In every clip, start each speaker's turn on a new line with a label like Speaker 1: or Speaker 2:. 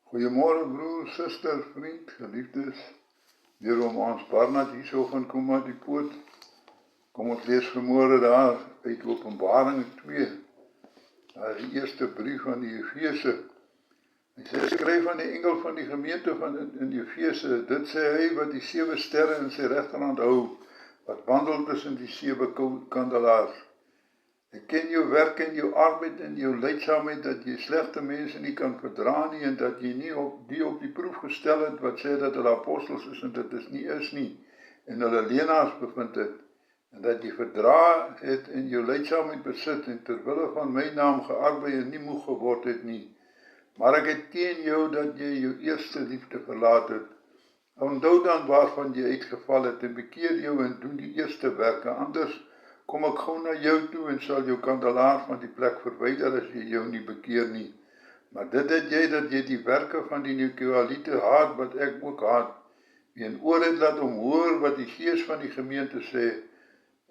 Speaker 1: Goeiemôre broer, suster, vriend, geliefdes. Weer om ons Barnard hierso van kom uit die poort. Kom ons lees vanmôre daar uit Openbaring 2. Daar is die eerste brief aan die Efese. Hy sê, skryf aan die engel van die gemeente van in Efese. Dit sê hy wat die 7 sterre in sy regterhand hou, wat wandel tussen die 7 kandelaars. Ek ken jou werk en jou arbeid en jou lydsaamheid, dat jy slegte mense nie kan verdra nie, en dat jy nie op die proef gestel het, wat sê dat hulle apostels is en dit is nie, en hulle leenaars bevind het, en dat jy verdra het en jou lydsaamheid besit, en terwille van my naam gearbeid en nie moeg geword het nie. Maar ek het teen jou dat jy jou eerste liefde verlaat het. Onthou dan waarvan jy uitgeval het, en bekeer jou en doen die eerste werke, anders kom ek gou na jou toe en sal jou kandelaar van die plek verwyder as jy jou nie bekeer nie. Maar dit het jy dat jy die werke van die Nikolaïte haat, wat ek ook haat. Wie 'n oor het, laat hom hoor wat die gees van die gemeente sê.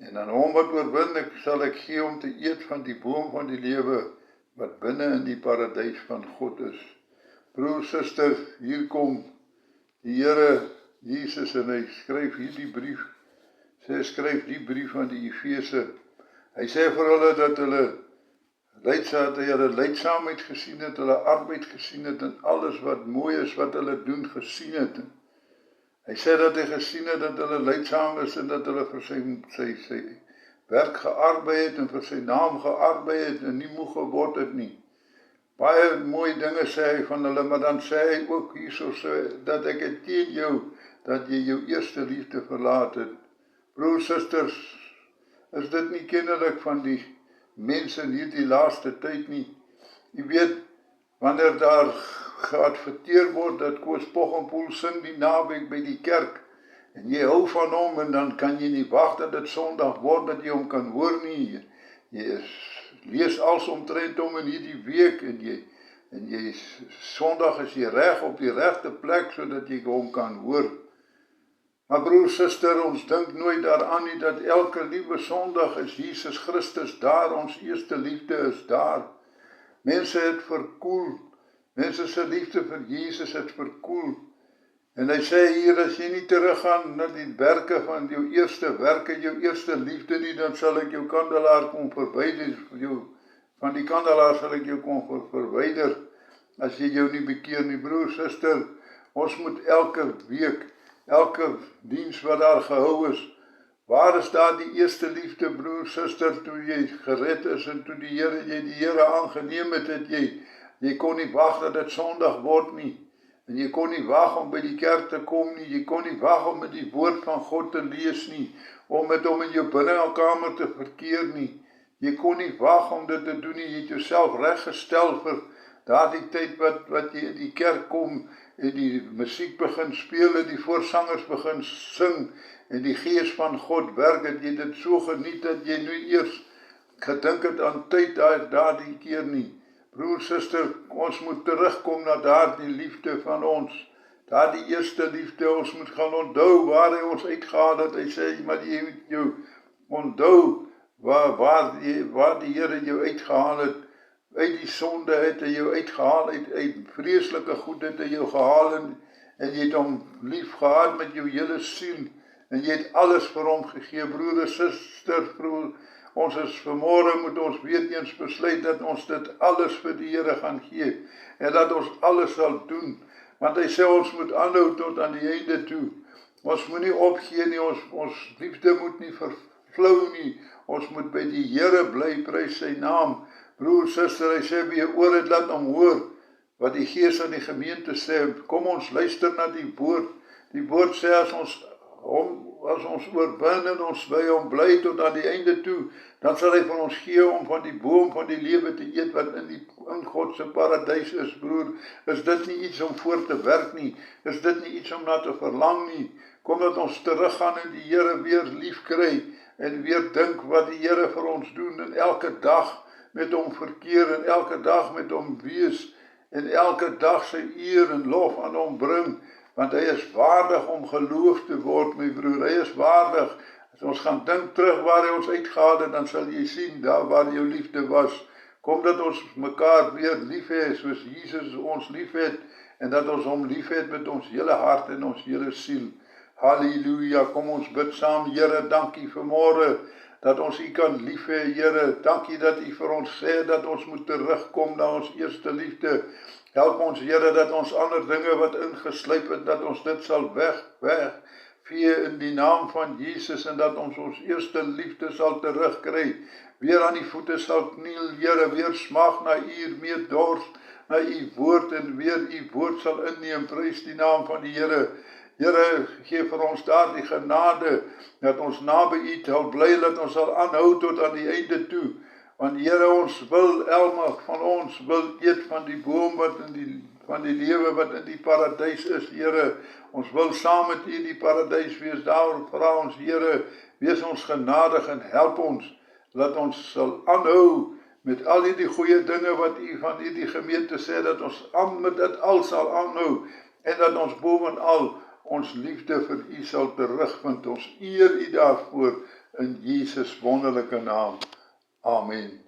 Speaker 1: En aan hom wat oorwin, sal ek gee om te eet van die boom van die lewe, wat binne in die paradys van God is. Broer, suster, hier kom die Here Jesus en hy skryf hierdie brief. Hy skryf die brief aan die Efese. Hy sê vir hulle dat hulle lydsaamheid gesien het, hulle arbeid gesien het, en alles wat mooi is wat hulle doen gesien het. Hy sê dat hy gesien het dat hulle lydsaam is en dat hulle vir sy werk gearbeid het en vir sy naam gearbeid het en nie moeg geword het nie. Baie mooi dinge sê hy van hulle, maar dan sê hy ook hierso dat ek het teen jou dat jy jou eerste liefde verlaat het. Broer, susters, is dit nie kennelik van die mense in hierdie laaste tyd nie? Jy weet, wanneer daar geadverteer word dat Koos Poggenpoel sing die naweek by die kerk, en jy hou van hom, en dan kan jy nie wag dat dit Sondag word, dat jy hom kan hoor nie. Jy lees als omtrent hom in hierdie week, en jy Sondag is jy reg op die regte plek, sodat jy hom kan hoor. Maar broer, suster, ons dink nooit daaraan nie, dat elke liewe Sondag is Jesus Christus daar, ons eerste liefde is daar. Mense het verkoel, mense se liefde vir Jesus het verkoel. En hy sê hier, as jy nie teruggaan na die werke van jou eerste werke, jou eerste liefde nie, dan sal ek jou kandelaar kom verwyder, van die kandelaar sal ek jou kom verwyder, as jy jou nie bekeer nie. Broer, suster, ons moet elke week, elke diens wat daar gehou is, waar is daar die eerste liefde, broer, suster, toe jy gered is en toe jy die Here aangeneem het, jy kon nie wag dat dit Sondag word nie, en jy kon nie wag om by die kerk te kom nie, jy kon nie wag om met die woord van God te lees nie, om met hom in jou binnekamer te verkeer nie, jy kon nie wag om dit te doen nie, jy het jouself reggestel vir daardie tyd wat jy in die kerk kom, en die musiek begin speel, en die voorsangers begin sing, en die gees van God werk, het jy dit so geniet, dat jy nu eers gedink het aan tyd daardie keer nie. Broer, suster, ons moet terugkom na daardie liefde van ons, daardie eerste liefde, ons moet gaan onthou waar hy ons uitgehaal het. Hy sê, maar jy moet jou onthou waar die Here jou uitgehaal het. Uit die sonde het hy jou uitgehaal, uit vreeslike goed het hy jou gehaal, en jy het hom lief gehad met jou hele siel, en jy het alles vir hom gegee. Broer en suster, broer, ons is vanmôre, moet ons weer eens besluit dat ons dit alles vir die Here gaan gee, en dat ons alles sal doen, want hy sê ons moet aanhou tot aan die einde toe. Ons moet nie opgee nie, ons liefde moet nie vervlou nie, ons moet by die Here bly, prys sy naam. Broer, suster, hy sê, wie 'n oor het, laat hom hoor, wat die gees aan die gemeente sê. Kom ons luister na die woord. Die woord sê, as ons oorwin en ons by hom bly tot aan die einde toe, dan sal hy vir ons gee om van die boom van die lewe te eet, wat in God se paradys is, broer. Is dit nie iets om voor te werk nie? Is dit nie iets om na te verlang nie? Kom dat ons teruggaan en die Here weer lief kry, en weer dink wat die Here vir ons doen, en elke dag met hom verkeer, en elke dag met hom wees, en elke dag sy eer en lof aan hom bring, want hy is waardig om geloof te word, my broer, hy is waardig. As ons gaan dink terug waar hy ons uitgehaal het, dan sal jy sien, daar waar jou liefde was, Kom dat ons mekaar weer lief hê, soos Jesus ons lief het, en dat ons hom lief het met ons hele hart en ons hele siel. Halleluja, kom ons bid saam. Here, dankie vir môre, dat ons U kan lief hê, Here. Dankie dat U vir ons sê, dat ons moet terugkom na ons eerste liefde. Help ons, Here, dat ons ander dinge wat ingeslyp het, dat ons dit sal wegvee in die naam van Jesus, en dat ons ons eerste liefde sal terugkry, weer aan die voete sal kniel, Here, weer smag na U, meer dors na U woord, en weer U woord sal inneem. Prys die naam van die Here. Here, gee vir ons daardie genade, dat ons naby U sal bly, dat ons sal aanhou tot aan die einde toe. Want Here, ons wil, elke van ons wil eet van die boom van die lewe wat in die paradys is, Here. Ons wil saam met U in die paradys wees. Daarom vra ons, Here, wees ons genadig en help ons, dat ons sal aanhou met al die goeie dinge wat U van hierdie gemeente sê, dat ons met dit al sal aanhou, en dat ons bovenal ons liefde vir U sal terugvind. Ons eer U daarvoor in Jesus wonderlike naam. Amen.